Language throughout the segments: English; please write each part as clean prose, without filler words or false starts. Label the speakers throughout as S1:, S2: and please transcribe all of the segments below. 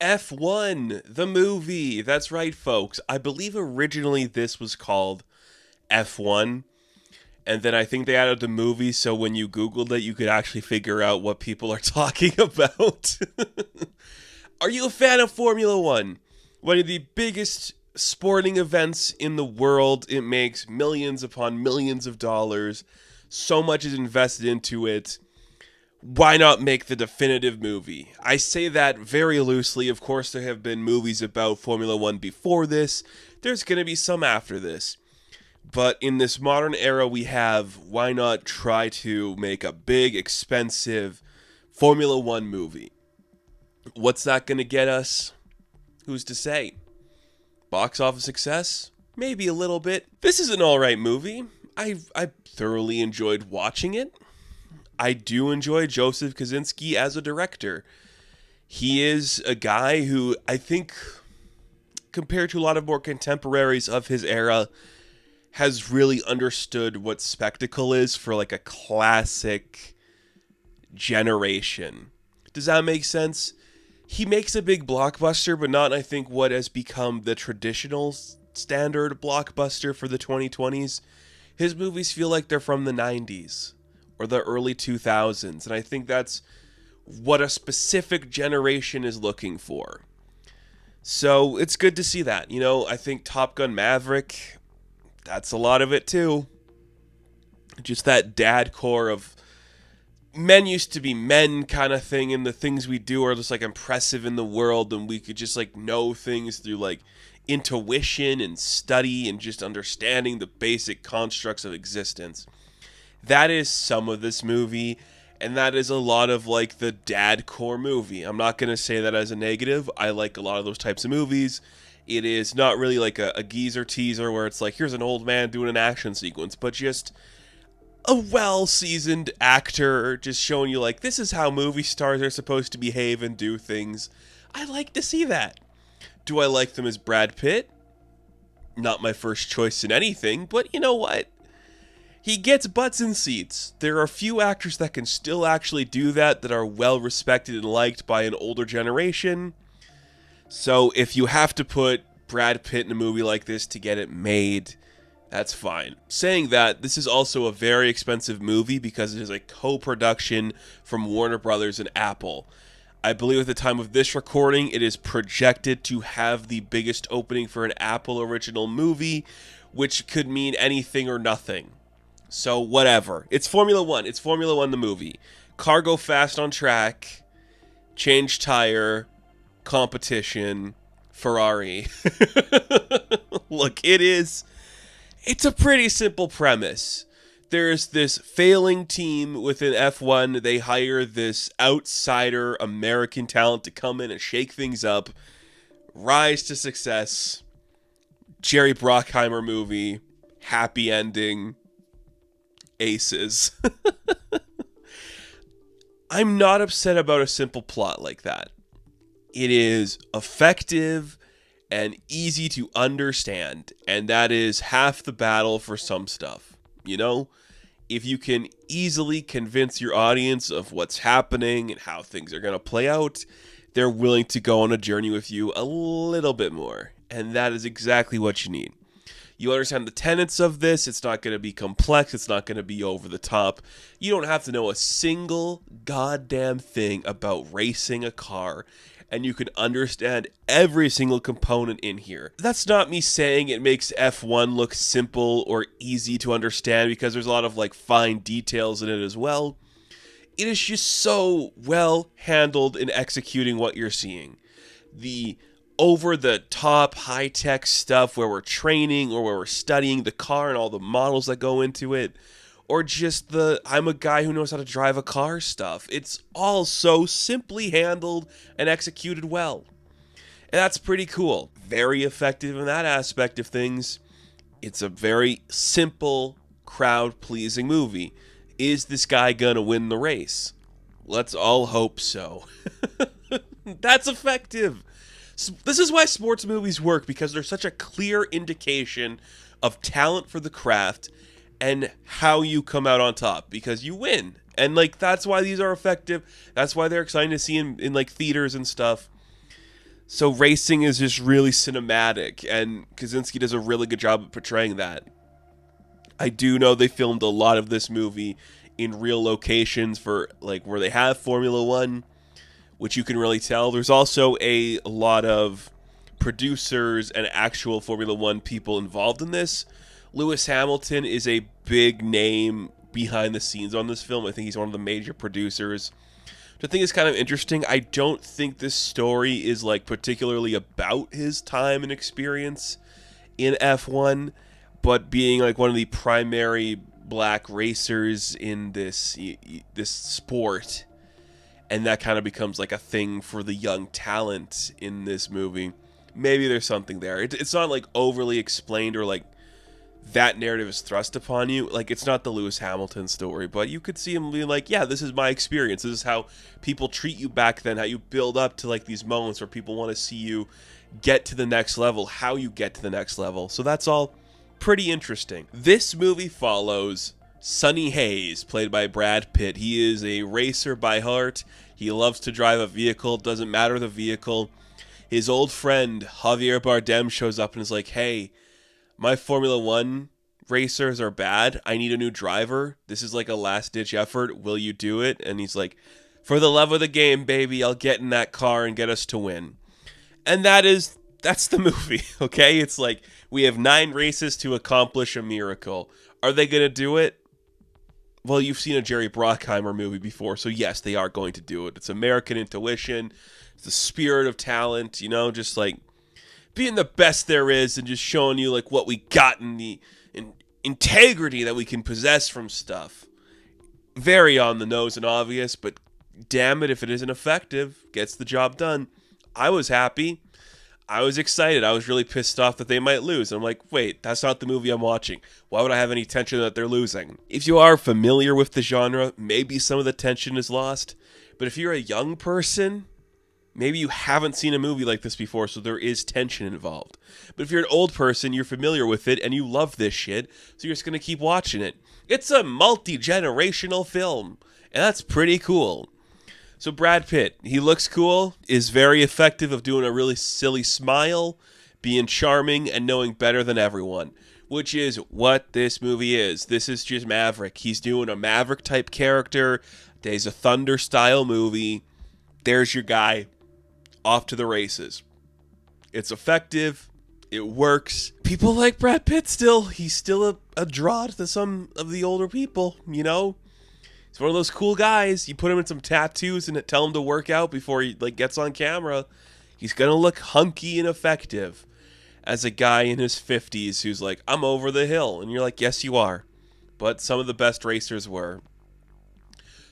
S1: F1, the movie. That's right, folks. I believe originally this was called F1, and then I think they added the movie so when you Googled it, you could actually figure out what people are talking about. Are you a fan of Formula One? One of the biggest sporting events in the world. It makes millions upon millions of dollars. So much is invested into it. Why not make the definitive movie? I say that very loosely. Of course, there have been movies about Formula One before this. There's going to be some after this. But in this modern era we have, why not try to make a big, expensive Formula One movie? What's that going to get us? Who's to say? Box office success? Maybe a little bit. This is an alright movie. I thoroughly enjoyed watching it. I do enjoy Joseph Kosinski as a director. He is a guy who I think, compared to a lot of more contemporaries of his era, has really understood what spectacle is for like a classic generation. Does that make sense? He makes a big blockbuster, but not, I think, what has become the traditional standard blockbuster for the 2020s. His movies feel like they're from the 90s or the early 2000s, and I think that's what a specific generation is looking for. So it's good to see that. You know, I think Top Gun Maverick, that's a lot of it too. Just that dad core of men used to be men kind of thing, and the things we do are just like impressive in the world, and we could just like know things through like intuition and study and just understanding the basic constructs of existence. That is some of this movie, and that is a lot of like the dad core movie. I'm not going to say that as a negative. I like a lot of those types of movies. It is not really like a geezer teaser where it's like, here's an old man doing an action sequence, but just a well-seasoned actor just showing you like, this is how movie stars are supposed to behave and do things. I like to see that. Do I like them as Brad Pitt? Not my first choice in anything, but you know what? He gets butts in seats. There are few actors that can still actually do that are well respected and liked by an older generation. So if you have to put Brad Pitt in a movie like this to get it made, that's fine. Saying that, this is also a very expensive movie because it is a co-production from Warner Brothers and Apple. I believe at the time of this recording, it is projected to have the biggest opening for an Apple original movie, which could mean anything or nothing. So whatever. It's Formula One. It's Formula One the movie. Car go fast on track. Change tire. Competition. Ferrari. Look, it's a pretty simple premise. There's this failing team within F1. They hire this outsider American talent to come in and shake things up. Rise to success. Jerry Bruckheimer movie. Happy ending. Aces. I'm not upset about a simple plot like that. It is effective and easy to understand, and that is half the battle for some stuff. You know, if you can easily convince your audience of what's happening and how things are going to play out, they're willing to go on a journey with you a little bit more, and that is exactly what you need. You understand the tenets of this. It's not going to be complex. It's not going to be over the top. You don't have to know a single goddamn thing about racing a car, and you can understand every single component in here. That's not me saying it makes F1 look simple or easy to understand, because there's a lot of like fine details in it as well. It is just so well handled in executing what you're seeing. The over-the-top, high-tech stuff where we're training or where we're studying the car and all the models that go into it, or just the I'm a guy who knows how to drive a car stuff. It's all so simply handled and executed well. And that's pretty cool. Very effective in that aspect of things. It's a very simple, crowd-pleasing movie. Is this guy gonna win the race? Let's all hope so. That's effective. This is why sports movies work, because they're such a clear indication of talent for the craft and how you come out on top, because you win. And like, that's why these are effective. That's why they're exciting to see in like theaters and stuff. So racing is just really cinematic, and Kaczynski does a really good job of portraying that. I do know they filmed a lot of this movie in real locations for like where they have Formula One, which you can really tell. There's also a lot of producers and actual Formula One people involved in this. Lewis Hamilton is a big name behind the scenes on this film. I think he's one of the major producers. The thing is kind of interesting. I don't think this story is like particularly about his time and experience in F1, but being like one of the primary black racers in this sport, and that kind of becomes like a thing for the young talent in this movie. Maybe there's something there. It's not like overly explained or like that narrative is thrust upon you. Like, it's not the Lewis Hamilton story, but you could see him being like, yeah, this is my experience. This is how people treat you back then, how you build up to like these moments where people want to see you get to the next level, how you get to the next level. So that's all pretty interesting. This movie follows Sonny Hayes, played by Brad Pitt. He is a racer by heart. He loves to drive a vehicle, doesn't matter the vehicle. His old friend Javier Bardem shows up and is like, hey, my Formula One racers are bad. I need a new driver. This is like a last-ditch effort. Will you do it? And he's like, for the love of the game, baby, I'll get in that car and get us to win. And that's the movie, okay? It's like, we have 9 races to accomplish a miracle. Are they going to do it? Well, you've seen a Jerry Bruckheimer movie before, so yes, they are going to do it. It's American intuition. It's the spirit of talent, you know, just like being the best there is and just showing you like what we got in the integrity that we can possess from stuff. Very on the nose and obvious, but damn it if it isn't effective. Gets the job done. I was happy. I was excited. I was really pissed off that they might lose. I'm like, wait, that's not the movie I'm watching. Why would I have any tension that they're losing? If you are familiar with the genre, maybe some of the tension is lost. But if you're a young person, maybe you haven't seen a movie like this before, so there is tension involved. But if you're an old person, you're familiar with it, and you love this shit, so you're just going to keep watching it. It's a multi-generational film, and that's pretty cool. So Brad Pitt, he looks cool, is very effective of doing a really silly smile, being charming, and knowing better than everyone, which is what this movie is. This is just Maverick. He's doing a Maverick-type character. Days of Thunder-style movie. There's your guy. Off to the races. It's effective. It works. People like Brad Pitt still. He's still a draw to some of the older people, you know? He's one of those cool guys. You put him in some tattoos and tell him to work out before he like gets on camera. He's going to look hunky and effective as a guy in his 50s who's like, I'm over the hill. And you're like, yes, you are. But some of the best racers were.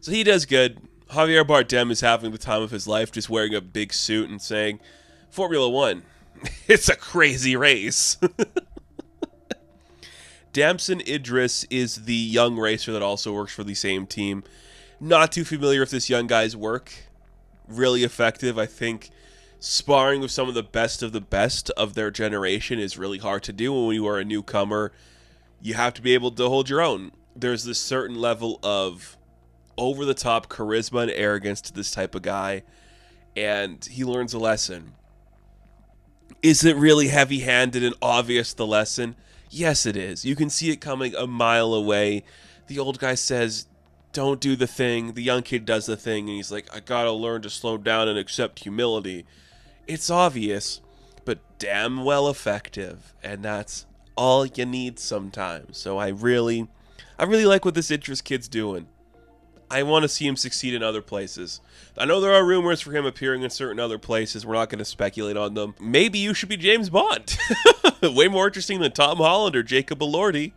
S1: So he does good. Javier Bardem is having the time of his life, just wearing a big suit and saying, Formula One, it's a crazy race. Damson Idris is the young racer that also works for the same team. Not too familiar with this young guy's work. Really effective. I think sparring with some of the best of their generation is really hard to do when you are a newcomer. You have to be able to hold your own. There's this certain level of over-the-top charisma and arrogance to this type of guy, and he learns a lesson. Is it really heavy-handed and obvious, the lesson? Yes, it is. You can see it coming a mile away. The old guy says, don't do the thing. The young kid does the thing, and he's like, I gotta learn to slow down and accept humility. It's obvious, but damn well effective, and that's all you need sometimes. So I really like what this Idris kid's doing. I want to see him succeed in other places. I know there are rumors for him appearing in certain other places. We're not going to speculate on them. Maybe you should be James Bond. Way more interesting than Tom Holland or Jacob Elordi.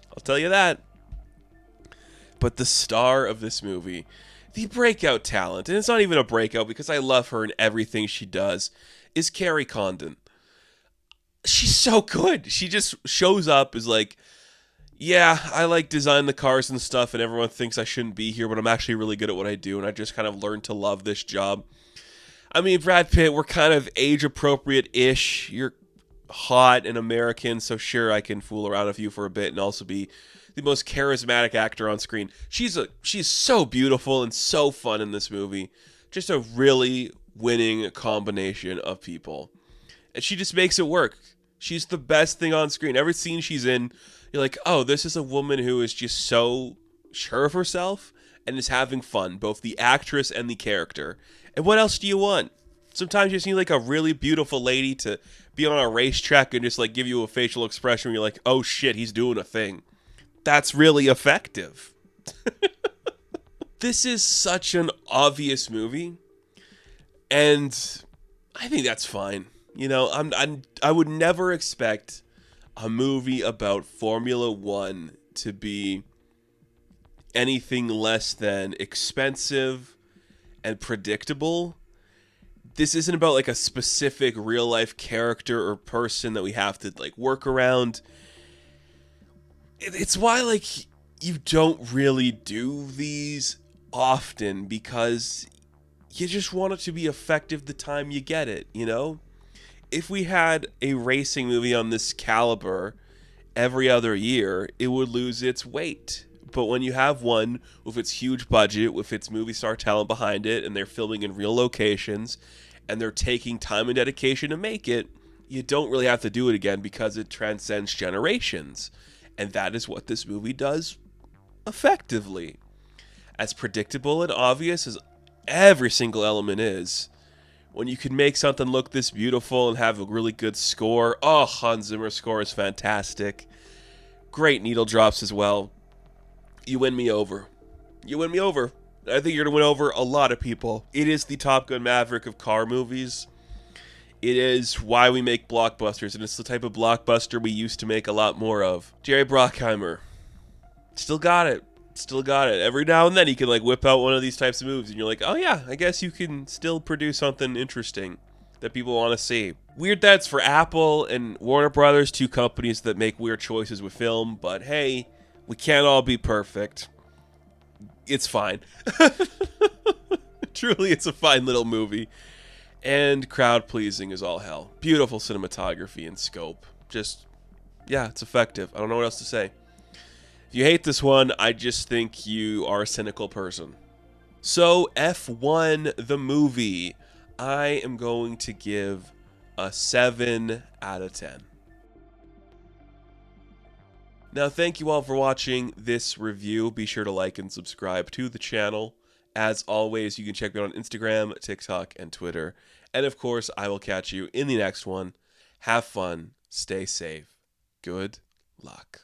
S1: I'll tell you that. But the star of this movie, the breakout talent, and it's not even a breakout because I love her in everything she does, is Carrie Condon. She's so good. She just shows up as like, yeah, I like design the cars and stuff, and everyone thinks I shouldn't be here, but I'm actually really good at what I do, and I just kind of learned to love this job. I mean, Brad Pitt, we're kind of age-appropriate-ish. You're hot and American, so sure, I can fool around with you for a bit and also be the most charismatic actor on screen. She's so beautiful and so fun in this movie. Just a really winning combination of people. And she just makes it work. She's the best thing on screen. Every scene she's in, you're like, oh, this is a woman who is just so sure of herself and is having fun, both the actress and the character. And what else do you want? Sometimes you just need like a really beautiful lady to be on a racetrack and just like give you a facial expression where you're like, oh shit, he's doing a thing. That's really effective. This is such an obvious movie, and I think that's fine. You know, I would never expect a movie about Formula One to be anything less than expensive and predictable. This isn't about like a specific real life character or person that we have to like work around. It's why like you don't really do these often, because you just want it to be effective the time you get it, you know? If we had a racing movie on this caliber every other year, it would lose its weight. But when you have one with its huge budget, with its movie star talent behind it, and they're filming in real locations, and they're taking time and dedication to make it, you don't really have to do it again because it transcends generations. And that is what this movie does effectively. As predictable and obvious as every single element is, when you can make something look this beautiful and have a really good score. Oh, Hans Zimmer's score is fantastic. Great needle drops as well. You win me over. You win me over. I think you're going to win over a lot of people. It is the Top Gun Maverick of car movies. It is why we make blockbusters, and it's the type of blockbuster we used to make a lot more of. Jerry Bruckheimer. Still got it. Still got it. Every now and then he can like whip out one of these types of moves and you're like, oh yeah, I guess you can still produce something interesting that people want to see. Weird that's for Apple and Warner Brothers, two companies that make weird choices with film, but hey, we can't all be perfect. It's fine. Truly, it's a fine little movie. And crowd pleasing is all hell. Beautiful cinematography and scope. Just, yeah, it's effective. I don't know what else to say. If you hate this one, I just think you are a cynical person. So, F1 the movie, I am going to give a 7 out of 10. Now, thank you all for watching this review. Be sure to like and subscribe to the channel. As always, you can check me out on Instagram, TikTok, and Twitter. And of course, I will catch you in the next one. Have fun. Stay safe. Good luck.